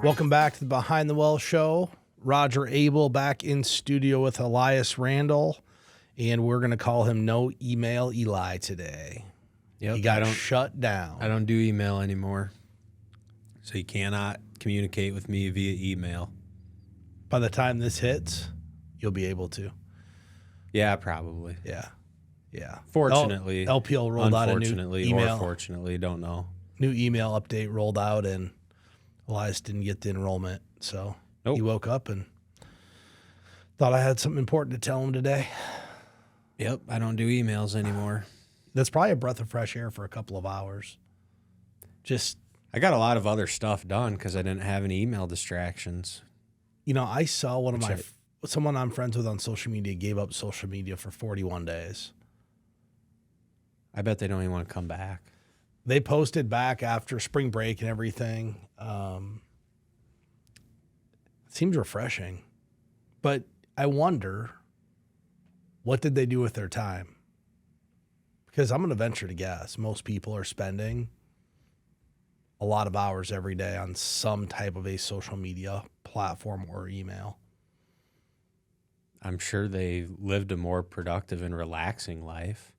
Welcome back to the Behind the Well show. Roger Abel back in studio with Elias Randall, and we're going to call him No Email Eli today. Yep, he got shut down. I don't do email anymore, so you cannot communicate with me via email. By the time this hits, you'll be able to. Yeah, probably. Yeah. Fortunately. LPL rolled out a new email. Or fortunately, don't know. New email update rolled out, and Elias didn't get the enrollment, so he woke up and thought I had something important to tell him today. Yep, I don't do emails anymore. That's probably a breath of fresh air for a couple of hours. I got a lot of other stuff done because I didn't have any email distractions. You know, I saw someone I'm friends with on social media gave up social media for 41 days. I bet they don't even want to come back. They posted back after spring break and everything. It seems refreshing. But I wonder, what did they do with their time? Because I'm going to venture to guess most people are spending a lot of hours every day on some type of a social media platform or email. I'm sure they lived a more productive and relaxing life.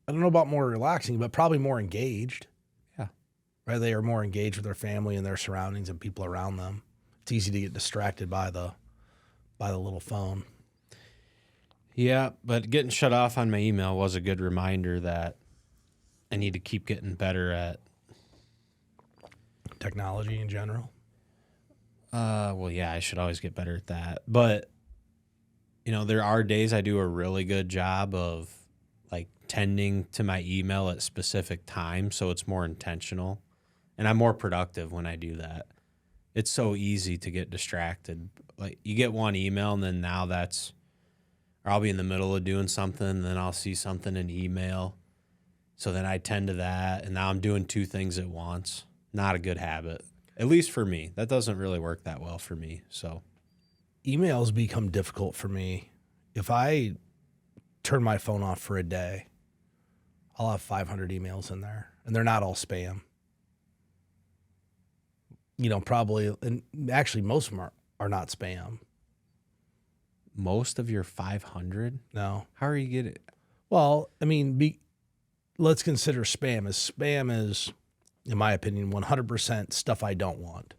I don't know about more relaxing, but probably more engaged. Yeah. Right? They are more engaged with their family and their surroundings and people around them. It's easy to get distracted by the little phone. Yeah, but getting shut off on my email was a good reminder that I need to keep getting better at technology in general. Well, yeah, I should always get better at that. But, you know, there are days I do a really good job of like tending to my email at specific times, so it's more intentional. And I'm more productive when I do that. It's so easy to get distracted. Like you get one email and then or I'll be in the middle of doing something and then I'll see something in email. So then I tend to that, and now I'm doing two things at once. Not a good habit, at least for me. That doesn't really work that well for me. So emails become difficult for me. If I turn my phone off for a day, I'll have 500 emails in there, and they're not all spam. You know, probably, and actually most of them are not spam. Most of your 500? No. How are you getting it? Well, I mean, let's consider spam. Spam is, in my opinion, 100% stuff I don't want.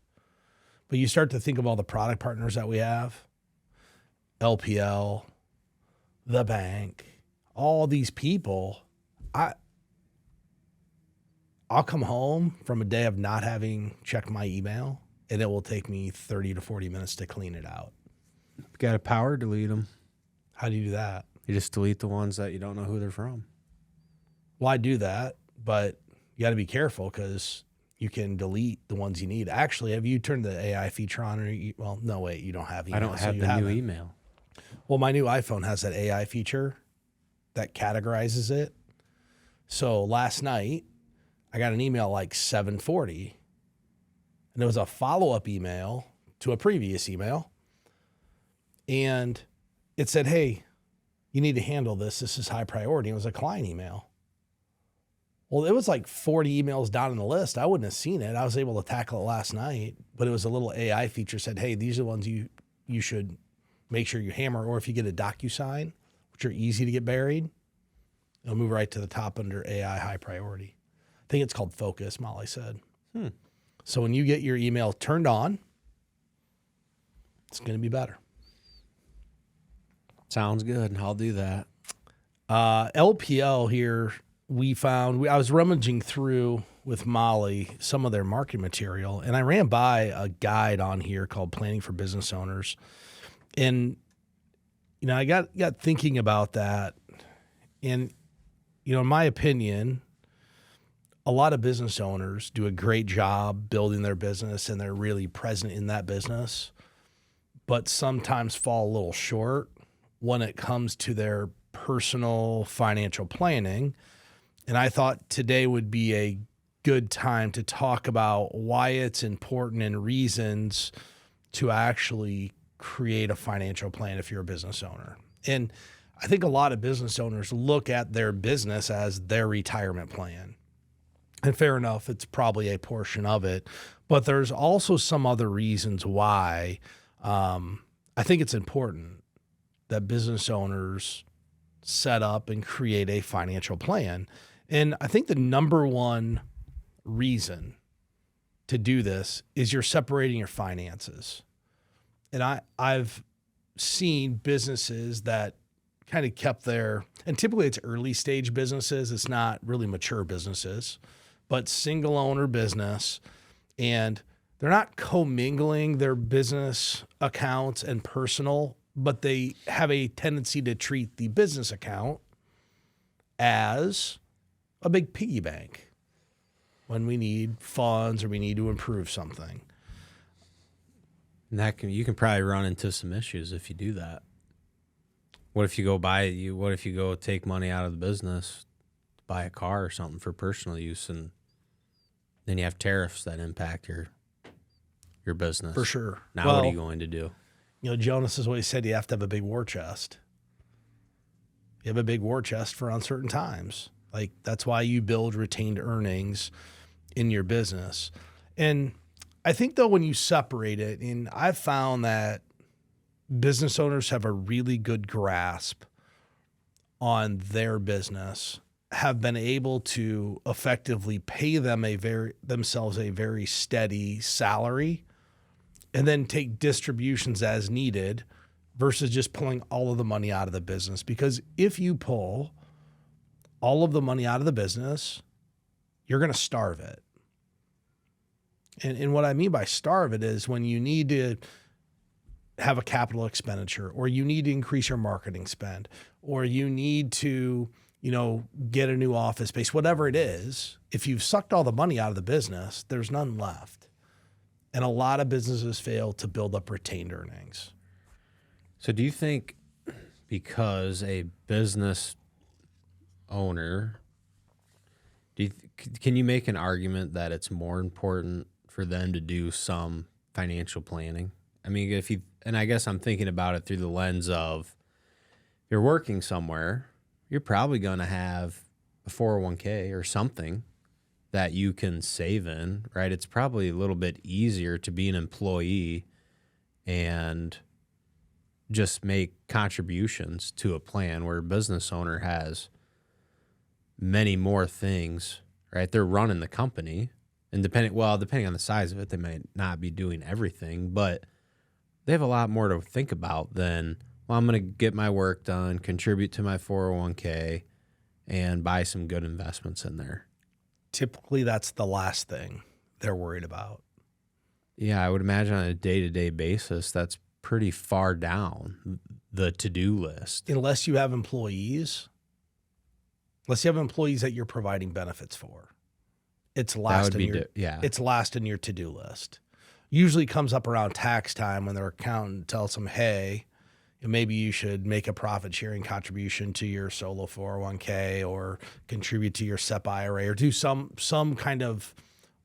But you start to think of all the product partners that we have, LPL, the bank, all these people. I'll come home from a day of not having checked my email, and it will take me 30 to 40 minutes to clean it out. You got to power delete them. How do you do that? You just delete the ones that you don't know who they're from. Well, I do that, but you got to be careful because you can delete the ones you need. Actually, have you turned the AI feature on? Well, no, wait, you don't have email. I don't have the new email. Well, my new iPhone has that AI feature that categorizes it. So last night, I got an email like 7:40, and it was a follow-up email to a previous email. And it said, hey, you need to handle this. This is high priority. It was a client email. Well, it was like 40 emails down in the list. I wouldn't have seen it. I was able to tackle it last night, but it was a little AI feature said, hey, these are the ones you should make sure you hammer, or if you get a DocuSign, which are easy to get buried, it'll move right to the top under AI high priority. I think it's called Focus, Molly said. So when you get your email turned on, it's going to be better. Sounds good. I'll do that. LPL here, I was rummaging through with Molly some of their marketing material, and I ran by a guide on here called Planning for Business Owners. And, you know, I got thinking about that. And, you know, in my opinion, a lot of business owners do a great job building their business, and they're really present in that business, but sometimes fall a little short when it comes to their personal financial planning. And I thought today would be a good time to talk about why it's important and reasons to actually create a financial plan if you're a business owner. And I think a lot of business owners look at their business as their retirement plan. And fair enough, it's probably a portion of it. But there's also some other reasons why I think it's important that business owners set up and create a financial plan. And I think the number one reason to do this is you're separating your finances. And I've seen businesses that kind of kept their, and typically it's early stage businesses, it's not really mature businesses, but single owner business, and they're not commingling their business accounts and personal, but they have a tendency to treat the business account as a big piggy bank when we need funds or we need to improve something. And you can probably run into some issues if you do that. What if you go take money out of the business, buy a car or something for personal use, and then you have tariffs that impact your business? For sure. Now what are you going to do? Jonas has always said you have to have a big war chest. You have a big war chest for uncertain times. Like, that's why you build retained earnings in your business. And I think, though, when you separate it, and I've found that business owners have a really good grasp on their business, have been able to effectively pay themselves a very steady salary, and then take distributions as needed versus just pulling all of the money out of the business. Because if you pull all of the money out of the business, you're going to starve it. And what I mean by starve it is when you need to have a capital expenditure, or you need to increase your marketing spend, or you need to, get a new office space, whatever it is, if you've sucked all the money out of the business, there's none left. And a lot of businesses fail to build up retained earnings. So do you think because a business owner, can you make an argument that it's more important for them to do some financial planning? I mean, and I guess I'm thinking about it through the lens of, if you're working somewhere, you're probably going to have a 401k or something that you can save in, right? It's probably a little bit easier to be an employee and just make contributions to a plan, where a business owner has many more things, right? They're running the company, and depending on the size of it, they might not be doing everything, but they have a lot more to think about than, well, I'm going to get my work done, contribute to my 401k, and buy some good investments in there. Typically, that's the last thing they're worried about. Yeah, I would imagine on a day-to-day basis, that's pretty far down the to-do list. Unless you have employees that you're providing benefits for, it's last it's last in your to-do list. Usually comes up around tax time when their accountant tells them, hey, maybe you should make a profit sharing contribution to your solo 401k, or contribute to your SEP IRA, or do some kind of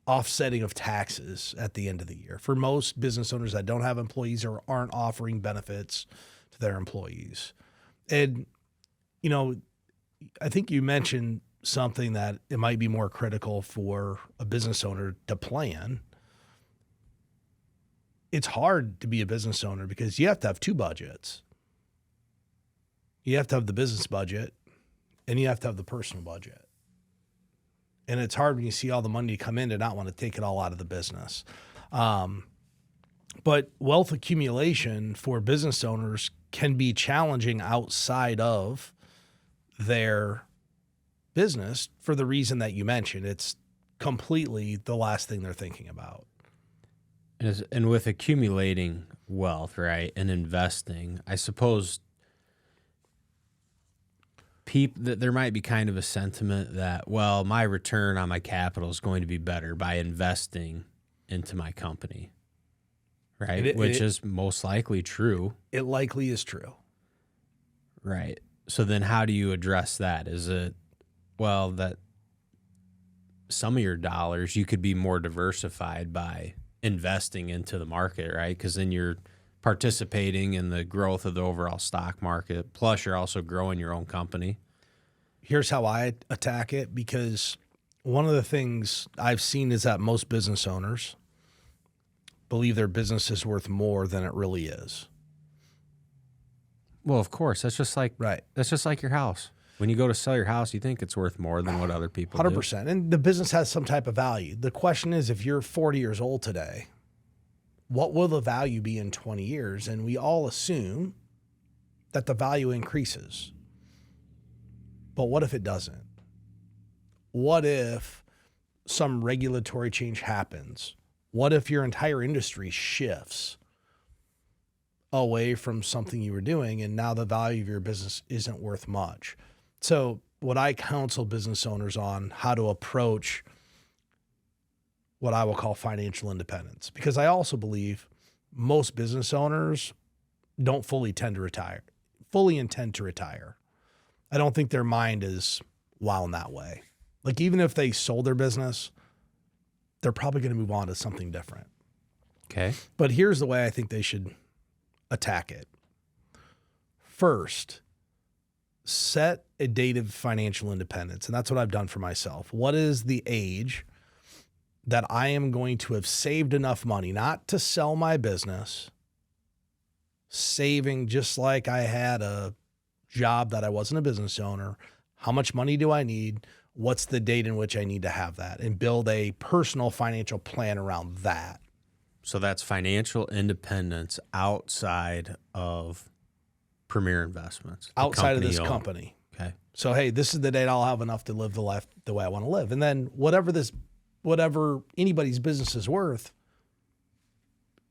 offsetting of taxes at the end of the year. For most business owners that don't have employees or aren't offering benefits to their employees. And, I think you mentioned something that it might be more critical for a business owner to plan. It's hard to be a business owner because you have to have two budgets. You have to have the business budget, and you have to have the personal budget. And it's hard when you see all the money come in to not want to take it all out of the business. But wealth accumulation for business owners can be challenging outside of their business for the reason that you mentioned. It's completely the last thing they're thinking about. And with accumulating wealth, right, and investing, I suppose there might be kind of a sentiment that, well, my return on my capital is going to be better by investing into my company, right? Which is most likely true. It likely is true. Right. So then how do you address that? Is it, well, that some of your dollars, you could be more diversified by investing into the market, right? Because then you're participating in the growth of the overall stock market. Plus, you're also growing your own company. Here's how I attack it, because one of the things I've seen is that most business owners believe their business is worth more than it really is. Well, of course, that's just like Right. your house. When you go to sell your house, you think it's worth more than what other people 100%. do. And the business has some type of value. The question is, if you're 40 years old today, what will the value be in 20 years? And we all assume that the value increases. But what if it doesn't? What if some regulatory change happens? What if your entire industry shifts away from something you were doing and now the value of your business isn't worth much? So what I counsel business owners on how to approach what I will call financial independence, because I also believe most business owners don't fully intend to retire. I don't think their mind is wound that way. Like, even if they sold their business, they're probably going to move on to something different. Okay. But here's the way I think they should attack it. First, set a date of financial independence. And that's what I've done for myself. What is the age that I am going to have saved enough money, not to sell my business, saving just like I had a job that I wasn't a business owner? How much money do I need? What's the date in which I need to have that? And build a personal financial plan around that. So that's financial independence outside of Premier Investments. Outside of this company. Okay. So, hey, this is the date I'll have enough to live the life the way I want to live. And then whatever anybody's business is worth,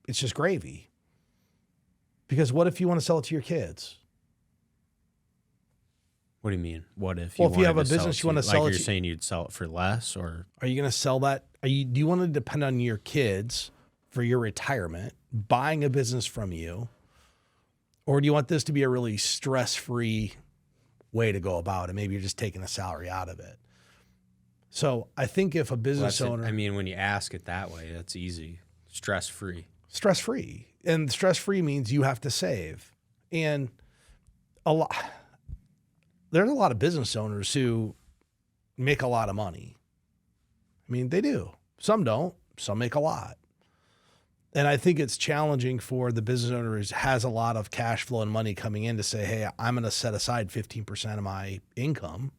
it's just gravy. Because what if you want to sell it to your kids? What do you mean? What if? Well, if you have a business you want to sell like it you're to, saying you'd sell it for less, or are you going to sell that? Do you want to depend on your kids for your retirement, buying a business from you? Or do you want this to be a really stress-free way to go about it? Maybe you're just taking the salary out of it. So I think if a business owner... I mean, when you ask it that way, that's easy. Stress-free. Stress-free. And stress-free means you have to save. And there's a lot of business owners who make a lot of money. I mean, they do. Some don't. Some make a lot. And I think it's challenging for the business owner who has a lot of cash flow and money coming in to say, hey, I'm going to set aside 15% of my income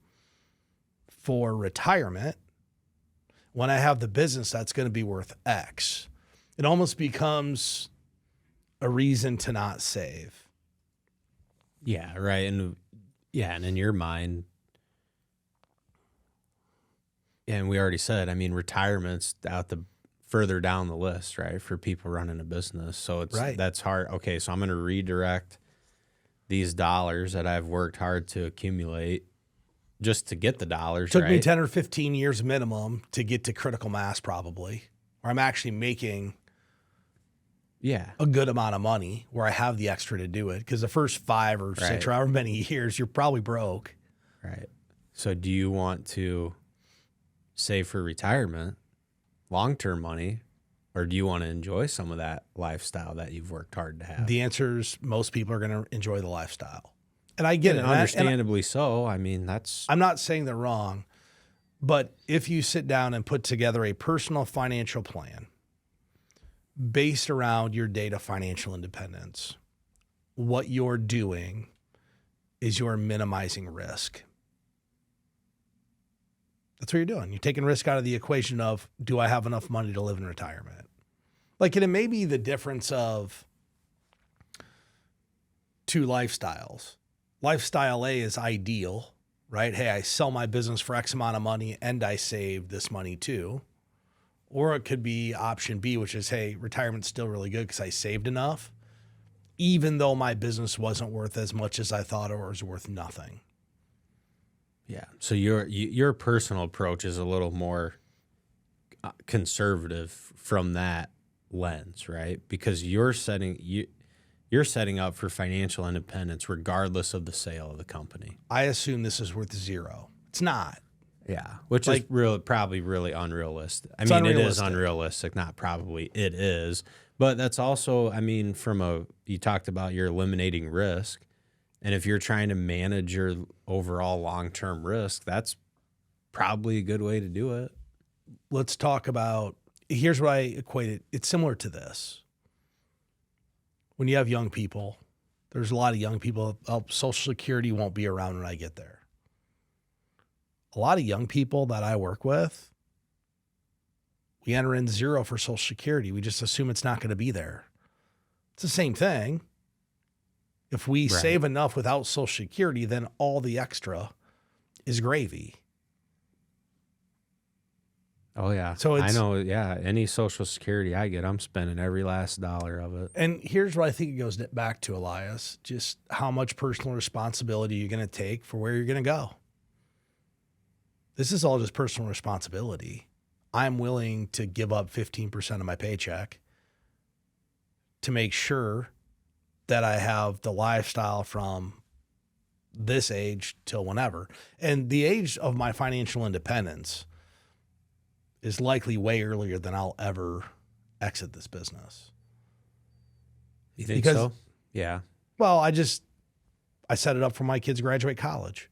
for retirement when I have the business that's going to be worth X. It almost becomes a reason to not save. Yeah, right. And in your mind, and we already said, I mean, retirement's further down the list, right, for people running a business. So that's hard. Okay, so I'm going to redirect these dollars that I've worked hard to accumulate just to get the dollars. Took me 10 or 15 years minimum to get to critical mass, probably, where I'm actually making a good amount of money, where I have the extra to do it. Because the first 5 or 6 or however many years, you're probably broke. Right. So do you want to save for retirement, long-term money, or do you want to enjoy some of that lifestyle that you've worked hard to have? The answer is most people are going to enjoy the lifestyle. And I get it. Understandably so. I mean, I'm not saying they're wrong, but if you sit down and put together a personal financial plan based around your date of financial independence, what you're doing is you're minimizing risk. That's what you're doing. You're taking risk out of the equation of, do I have enough money to live in retirement? Like, and it may be the difference of 2 lifestyles. Lifestyle A is ideal, right? Hey, I sell my business for X amount of money and I save this money too. Or it could be option B, which is, hey, retirement's still really good because I saved enough, even though my business wasn't worth as much as I thought, or was worth nothing. Yeah. So your personal approach is a little more conservative from that lens, right? Because you're setting up for financial independence regardless of the sale of the company. I assume this is worth 0. It's not. Yeah, which is probably really unrealistic. I mean, it is unrealistic, not probably, it is. But that's also, I mean, you talked about you're eliminating risk. And if you're trying to manage your overall long-term risk, that's probably a good way to do it. Let's talk about, here's what I equate it. It's similar to this. When you have young people, there's a lot of young people, Social Security won't be around when I get there. A lot of young people that I work with, we enter in zero for Social Security. We just assume it's not going to be there. It's the same thing. If we save enough without Social Security, then all the extra is gravy. Oh, yeah. So I know, yeah, any Social Security I get, I'm spending every last dollar of it. And here's what I think it goes back to, Elias, just how much personal responsibility you're going to take for where you're going to go. This is all just personal responsibility. I'm willing to give up 15% of my paycheck to make sure that I have the lifestyle from this age till whenever. And the age of my financial independence is likely way earlier than I'll ever exit this business. You think so? Yeah. Well, I set it up for my kids to graduate college.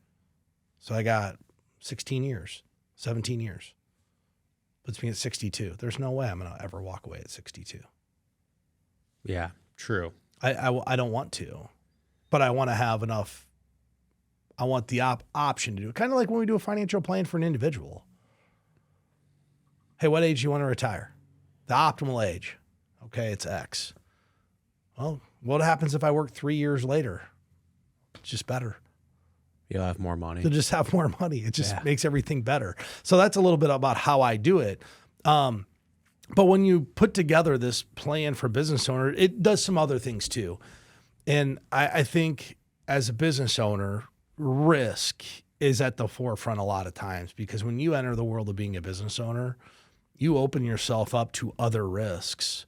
So I got 16 years, 17 years. Puts me at 62. There's no way I'm going to ever walk away at 62. Yeah, true. I don't want to, but I want to have enough. I want the option to do it. Kind of like when we do a financial plan for an individual. Hey, what age do you want to retire? The optimal age. Okay, it's X. Well, what happens if I work 3 years later? It's just better. You'll have more money. You'll just have more money. It just makes everything better. So that's a little bit about how I do it. But when you put together this plan for business owner, it does some other things too. And I think as a business owner, risk is at the forefront a lot of times, because when you enter the world of being a business owner, you open yourself up to other risks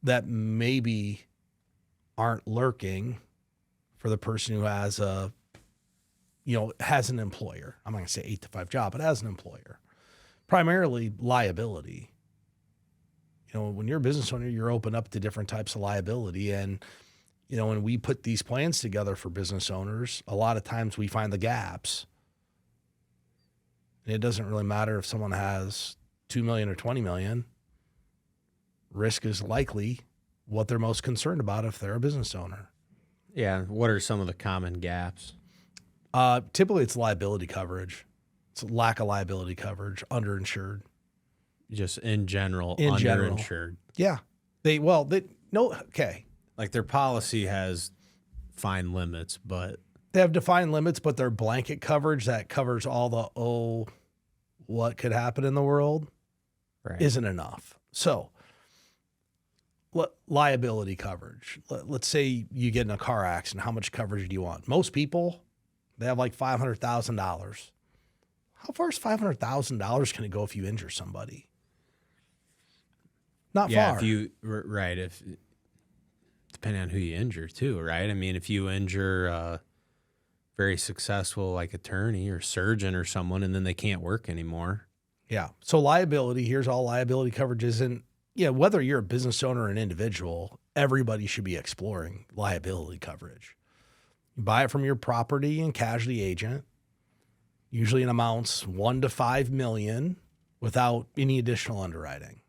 that maybe aren't lurking for the person who has has an employer. I'm not going to say 8 to 5 job, but has an employer. Primarily liability. When you're a business owner, you're open up to different types of liability. And, when we put these plans together for business owners, a lot of times we find the gaps. And it doesn't really matter if someone has 2 million or 20 million. Risk is likely what they're most concerned about if they're a business owner. Yeah. What are some of the common gaps? Typically it's liability coverage. It's lack of liability coverage, underinsured. Just in general, underinsured. Yeah. Okay. Like their policy has fine limits, but they have defined limits, but their blanket coverage that covers all the, what could happen in the world isn't enough. So liability coverage. Let's say you get in a car accident. How much coverage do you want? Most people, they have like $500,000. How far is $500,000 going to go if you injure somebody? Not far. If depending on who you injure too, right? I mean, if you injure a very successful like attorney or surgeon or someone, and then they can't work anymore. Yeah. So liability, here's all liability coverage is. And whether you're a business owner or an individual, everybody should be exploring liability coverage. You buy it from your property and casualty agent, usually in amounts 1 to 5 million without any additional underwriting.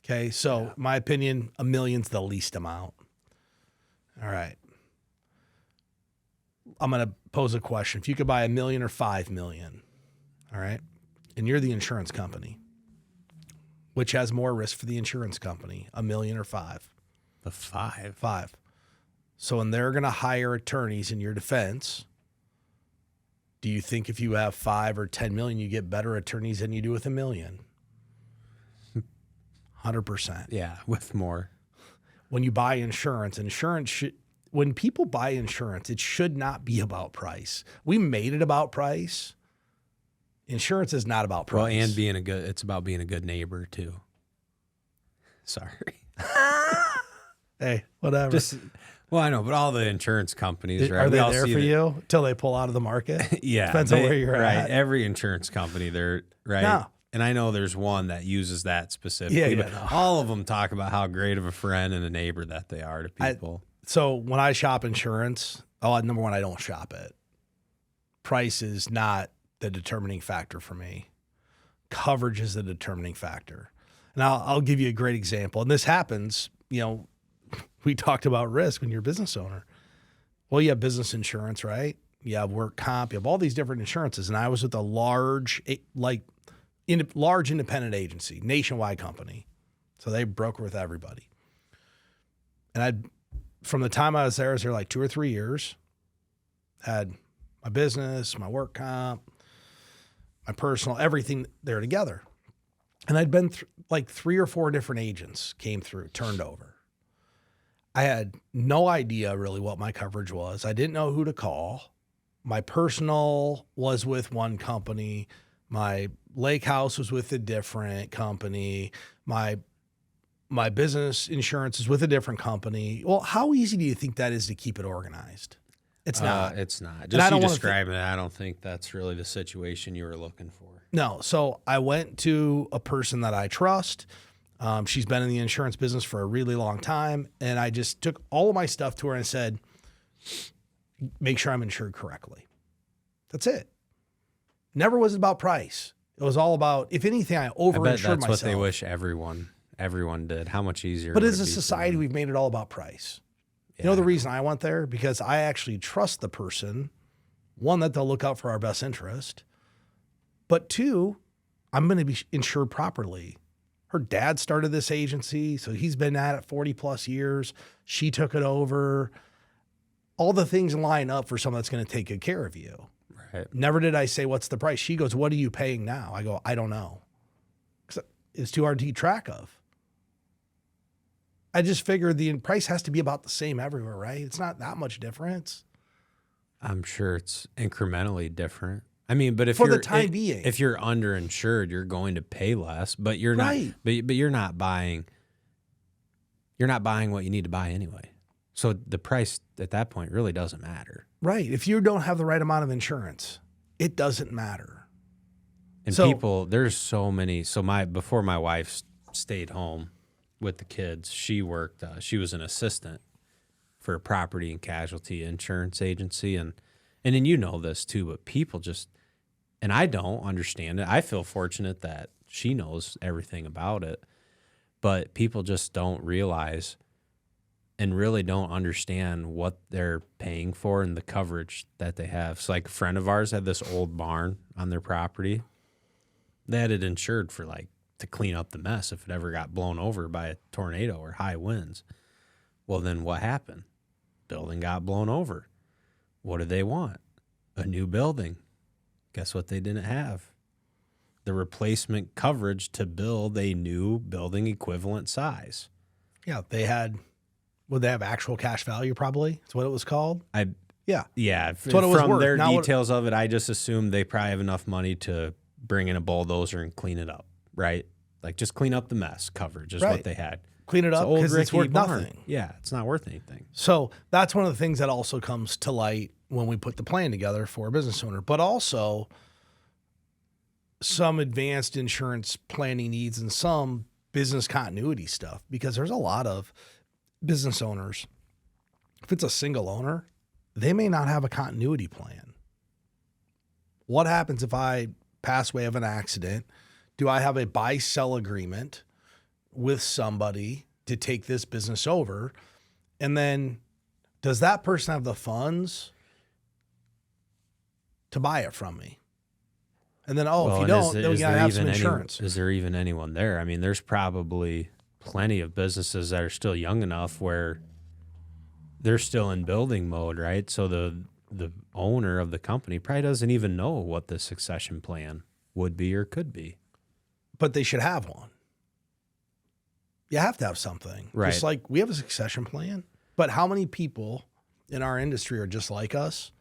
Okay, so my opinion, $1 million's the least amount. All right. I'm going to pose a question. If you could buy $1 million or 5 million, all right, and you're the insurance company, which has more risk for the insurance company, $1 million or 5? The 5. 5. So when they're going to hire attorneys in your defense, do you think if you have 5 or 10 million, you get better attorneys than you do with $1 million? 100%. Yeah, with more. When you buy insurance when people buy insurance, it should not be about price. We made it about price. Insurance is not about price. Well, and it's about being a good neighbor too. Sorry. Hey, whatever. Well, I know, but all the insurance companies, right? Are they there for you till they pull out of the market? Yeah. Depends on where you're at. Right. Every insurance company, they're right. No. And I know there's one that uses that specifically, but all of them talk about how great of a friend and a neighbor that they are to people. So when I shop insurance, number one, I don't shop it. Price is not the determining factor for me. Coverage is the determining factor. And I'll give you a great example. And this happens, we talked about risk when you're a business owner. Well, you have business insurance, right? You have work comp, you have all these different insurances. And I was with a large independent agency, nationwide company. So they broker with everybody. And from the time I was there like 2 or 3 years, had my business, my work comp, my personal, everything there together. And I'd been like 3 or 4 different agents came through, turned over. I had no idea really what my coverage was. I didn't know who to call. My personal was with one company. My lake house was with a different company. My business insurance is with a different company. Well, how easy do you think that is to keep it organized? It's not. It's not. Just you describing it, I don't think that's really the situation you were looking for. No. So I went to a person that I trust. She's been in the insurance business for a really long time. And I just took all of my stuff to her and said, make sure I'm insured correctly. That's it. Never was about price. It was all about, if anything, I overinsured myself. I bet that's what they wish everyone did. How much easier. But as a society, we've made it all about price. Yeah. You know the reason I went there? Because I actually trust the person. One, that they'll look out for our best interest. But 2, I'm going to be insured properly. Her dad started this agency, so he's been at it 40 plus years. She took it over. All the things line up for someone that's going to take good care of you. Right. Never did I say, what's the price? She goes, what are you paying now? I go, I don't know. It's too hard to keep track of. I just figured the price has to be about the same everywhere, right? It's not that much difference. I'm sure it's incrementally different. I mean, but if for the time being, if you're underinsured, you're going to pay less, but you're right. not. But you're not buying. You're not buying what you need to buy anyway. So the price at that point really doesn't matter. Right. If you don't have the right amount of insurance, it doesn't matter. And people, there's so many. So before my wife stayed home with the kids, she worked. She was an assistant for a property and casualty insurance agency, and then this too. But people just, and I don't understand it. I feel fortunate that she knows everything about it, but people just don't realize and really don't understand what they're paying for and the coverage that they have. So like a friend of ours had this old barn on their property. They had it insured for to clean up the mess if it ever got blown over by a tornado or high winds. Well, then what happened? Building got blown over. What did they want? A new building. Guess what they didn't have? The replacement coverage to build a new building equivalent size. Yeah, would they have actual cash value probably? That's what it was called? Yeah. That's what it was From worth. their details of it, I just assume they probably have enough money to bring in a bulldozer and clean it up, right? Just clean up the mess coverage is what they had. Clean it up because it's worth nothing. Yeah, it's not worth anything. So that's one of the things that also comes to light when we put the plan together for a business owner, but also some advanced insurance planning needs and some business continuity stuff, because there's a lot of business owners. If it's a single owner, they may not have a continuity plan. What happens if I pass away of an accident? Do I have a buy-sell agreement with somebody to take this business over? And then does that person have the funds to buy it from me? And then, if you don't, then we got to have some insurance. Is there even anyone there? I mean, there's probably plenty of businesses that are still young enough where they're still in building mode, right? So the owner of the company probably doesn't even know what the succession plan would be or could be. But they should have one. You have to have something. Right. Just like we have a succession plan, but how many people in our industry are just like us,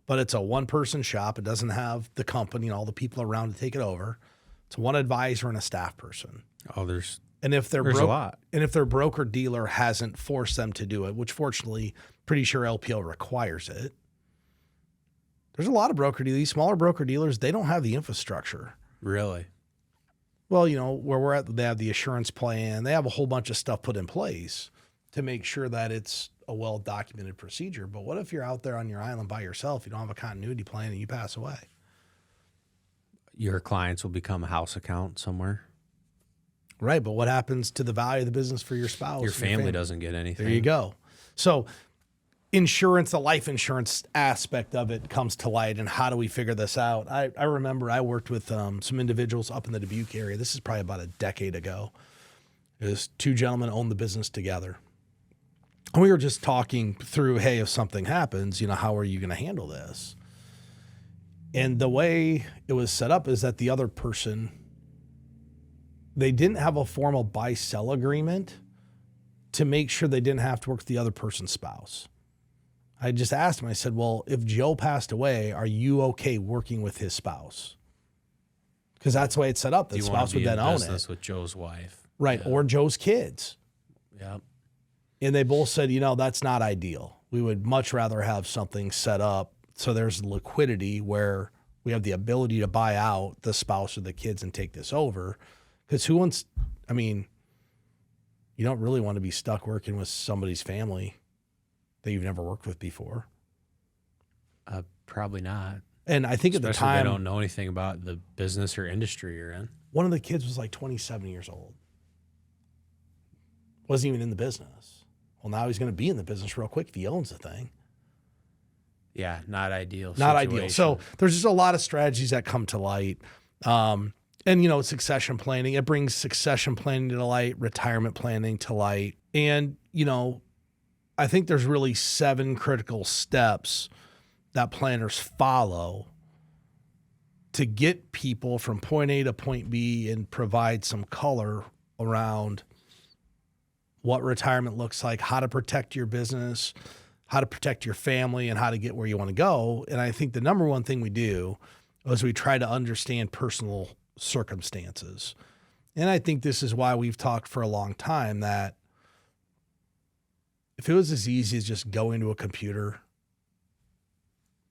but it's a one-person shop. It doesn't have the company and all the people around to take it over. It's one advisor and a staff person. Oh, there's a lot. And if their broker dealer hasn't forced them to do it, which fortunately, pretty sure LPL requires it. There's a lot of broker dealers, smaller broker dealers, they don't have the infrastructure. Really? Well, where we're at, they have the assurance plan. They have a whole bunch of stuff put in place to make sure that it's a well-documented procedure. But what if you're out there on your island by yourself, you don't have a continuity plan, and you pass away? Your clients will become a house account somewhere. Right. But what happens to the value of the business for your spouse? Your family doesn't get anything. There you go. So insurance, the life insurance aspect of it comes to light. And how do we figure this out? I remember I worked with some individuals up in the Dubuque area. This is probably about a decade ago. It was two gentlemen owned the business together. And we were just talking through, hey, if something happens, how are you going to handle this? And the way it was set up is that the other person, they didn't have a formal buy-sell agreement to make sure they didn't have to work with the other person's spouse. I just asked him, I said, well, if Joe passed away, are you okay working with his spouse? Because that's the way it's set up. The spouse would then own it. With Joe's wife. Right, yeah. Or Joe's kids. Yep. And they both said, that's not ideal. We would much rather have something set up so there's liquidity where we have the ability to buy out the spouse or the kids and take this over. Because you don't really want to be stuck working with somebody's family that you've never worked with before. Probably not. And I think especially at the time, they don't know anything about the business or industry you're in. One of the kids was like 27 years old. Wasn't even in the business. Well, now he's going to be in the business real quick if he owns the thing. Yeah, not ideal. Not ideal. So there's just a lot of strategies that come to light. And, succession planning. It brings succession planning to light, retirement planning to light. And, I think there's really 7 critical steps that planners follow to get people from point A to point B and provide some color around what retirement looks like, how to protect your business, how to protect your family, and how to get where you want to go. And I think the number one thing we do is we try to understand personal circumstances. And I think this is why we've talked for a long time that if it was as easy as just going to a computer,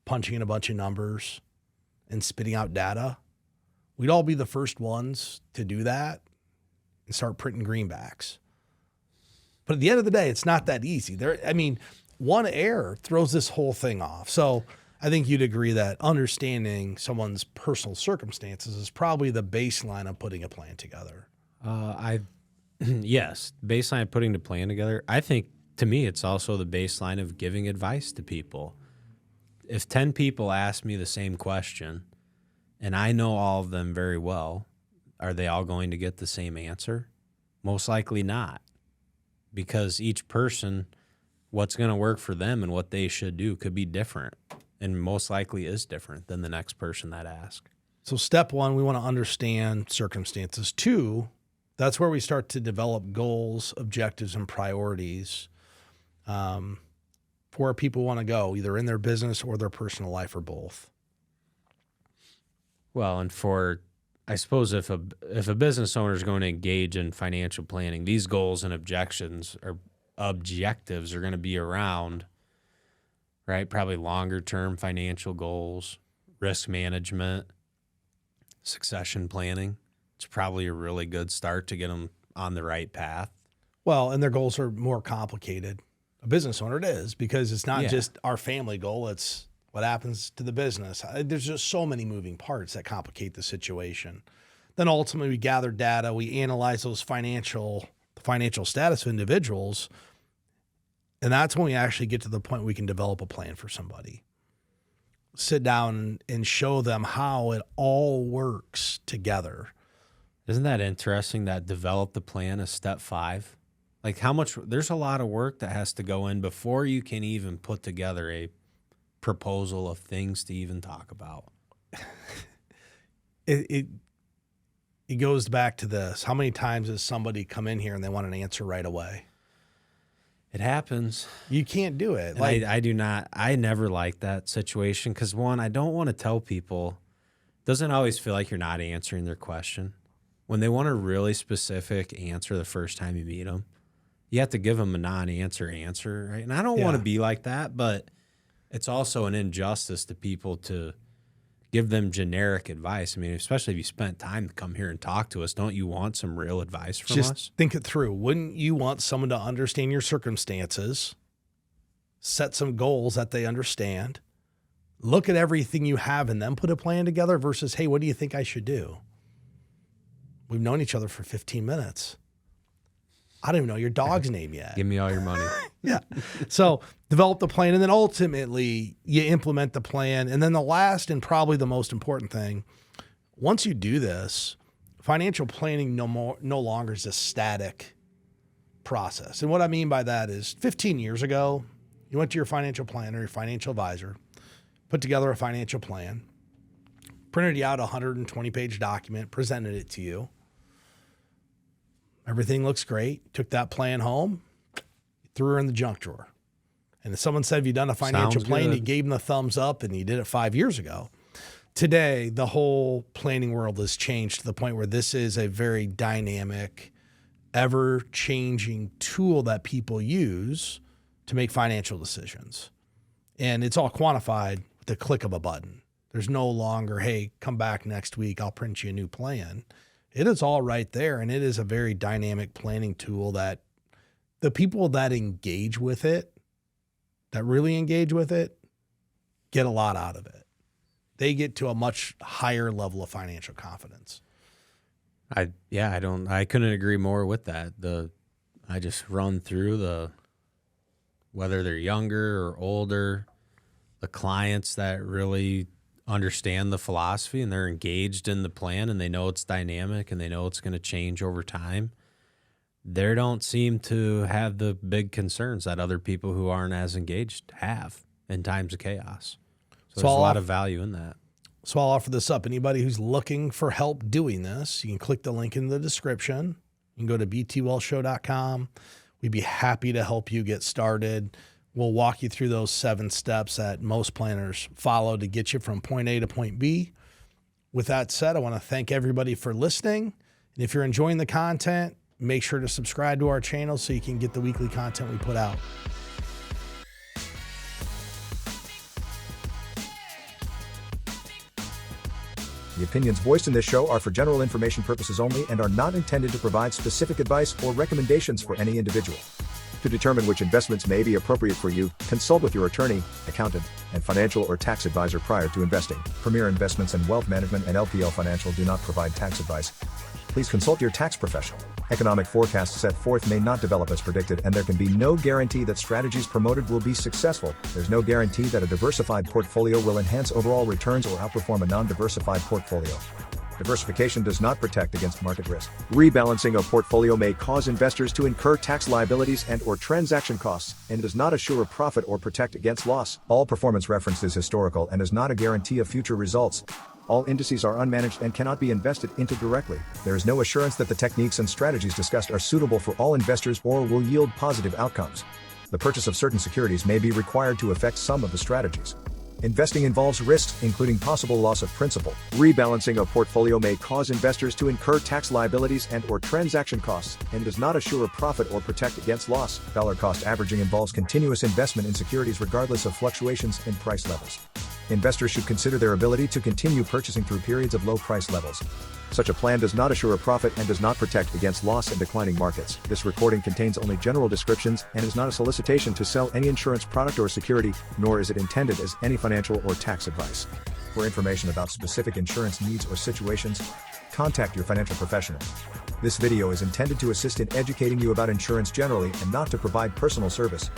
punching in a bunch of numbers, and spitting out data, we'd all be the first ones to do that and start printing greenbacks. But at the end of the day, it's not that easy. One error throws this whole thing off. So I think you'd agree that understanding someone's personal circumstances is probably the baseline of putting a plan together. Yes, baseline of putting the plan together. I think, to me, it's also the baseline of giving advice to people. If 10 people ask me the same question and I know all of them very well, are they all going to get the same answer? Most likely not. Because each person, what's going to work for them and what they should do could be different, and most likely is different than the next person that asks. So step 1, we want to understand circumstances. 2, that's where we start to develop goals, objectives, and priorities for where people want to go, either in their business or their personal life or both. Well, and I suppose if a business owner is going to engage in financial planning, these goals and objectives are going to be around, right? Probably longer term financial goals, risk management, succession planning. It's probably a really good start to get them on the right path. Well, and their goals are more complicated. A business owner, it is, because it's not just our family goal. It's what happens to the business. There's just so many moving parts that complicate the situation. Then ultimately we gather data, we analyze those financial status of individuals, and that's when we actually get to the point we can develop a plan for somebody. Sit down and show them how it all works together. Isn't that interesting that develop the plan is step 5? Like there's a lot of work that has to go in before you can even put together a proposal of things to even talk about. It goes back to this. How many times has somebody come in here and they want an answer right away? It happens. You can't do it. I never like that situation because, one, I don't want to tell people, it doesn't always feel like you're not answering their question. When they want a really specific answer the first time you meet them, you have to give them a non-answer answer, right? And I don't want to be like that, but it's also an injustice to people to give them generic advice. I mean, especially if you spent time to come here and talk to us, don't you want some real advice from us? Just think it through. Wouldn't you want someone to understand your circumstances, set some goals that they understand, look at everything you have and then put a plan together versus, hey, what do you think I should do? We've known each other for 15 minutes. I don't even know your dog's name yet. Give me all your money. Yeah. So develop the plan, and then ultimately you implement the plan. And then the last and probably the most important thing, once you do this, financial planning no longer is a static process. And what I mean by that is 15 years ago, you went to your financial planner, your financial advisor, put together a financial plan, printed you out a 120-page document, presented it to you. Everything looks great. Took that plan home, threw her in the junk drawer. And if someone said, have you done a financial plan? You gave them the thumbs up, and you did it 5 years ago. Today, the whole planning world has changed to the point where this is a very dynamic, ever-changing tool that people use to make financial decisions. And it's all quantified with the click of a button. There's no longer, hey, come back next week, I'll print you a new plan. It is all right there, and it is a very dynamic planning tool that the people that engage with it, that really engage with it, get a lot out of it. They get to a much higher level of financial confidence. I couldn't agree more with that. I just run through whether they're younger or older, the clients that really understand the philosophy and they're engaged in the plan and they know it's dynamic and they know it's going to change over time. They don't seem to have the big concerns that other people who aren't as engaged have in times of chaos. So there's a lot of value in that. So I'll offer this up. Anybody who's looking for help doing this, you can click the link in the description. You can go to btwellshow.com. We'd be happy to help you get started. We'll walk you through those 7 steps that most planners follow to get you from point A to point B. With that said, I want to thank everybody for listening. And if you're enjoying the content, make sure to subscribe to our channel so you can get the weekly content we put out. The opinions voiced in this show are for general information purposes only and are not intended to provide specific advice or recommendations for any individual. To determine which investments may be appropriate for you, consult with your attorney, accountant, and financial or tax advisor prior to investing. Premier Investments and Wealth Management and LPL Financial do not provide tax advice. Please consult your tax professional. Economic forecasts set forth may not develop as predicted, and there can be no guarantee that strategies promoted will be successful. There's no guarantee that a diversified portfolio will enhance overall returns or outperform a non-diversified portfolio. Diversification does not protect against market risk. Rebalancing a portfolio may cause investors to incur tax liabilities and/or transaction costs, and does not assure a profit or protect against loss. All performance referenced is historical and is not a guarantee of future results. All indices are unmanaged and cannot be invested into directly. There is no assurance that the techniques and strategies discussed are suitable for all investors or will yield positive outcomes. The purchase of certain securities may be required to affect some of the strategies. Investing involves risks, including possible loss of principal. Rebalancing a portfolio may cause investors to incur tax liabilities and/or transaction costs, and does not assure a profit or protect against loss. Dollar cost averaging involves continuous investment in securities regardless of fluctuations in price levels. Investors should consider their ability to continue purchasing through periods of low price levels. Such a plan does not assure a profit and does not protect against loss in declining markets. This recording contains only general descriptions and is not a solicitation to sell any insurance product or security, nor is it intended as any financial or tax advice. For information about specific insurance needs or situations, contact your financial professional. This video is intended to assist in educating you about insurance generally and not to provide personal service.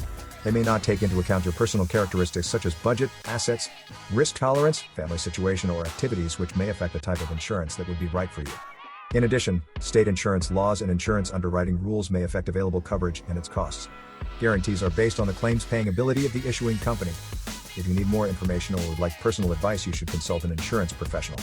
They may not take into account your personal characteristics such as budget, assets, risk tolerance, family situation, or activities which may affect the type of insurance that would be right for you. In addition, state insurance laws and insurance underwriting rules may affect available coverage and its costs. Guarantees are based on the claims-paying ability of the issuing company. If you need more information or would like personal advice, you should consult an insurance professional.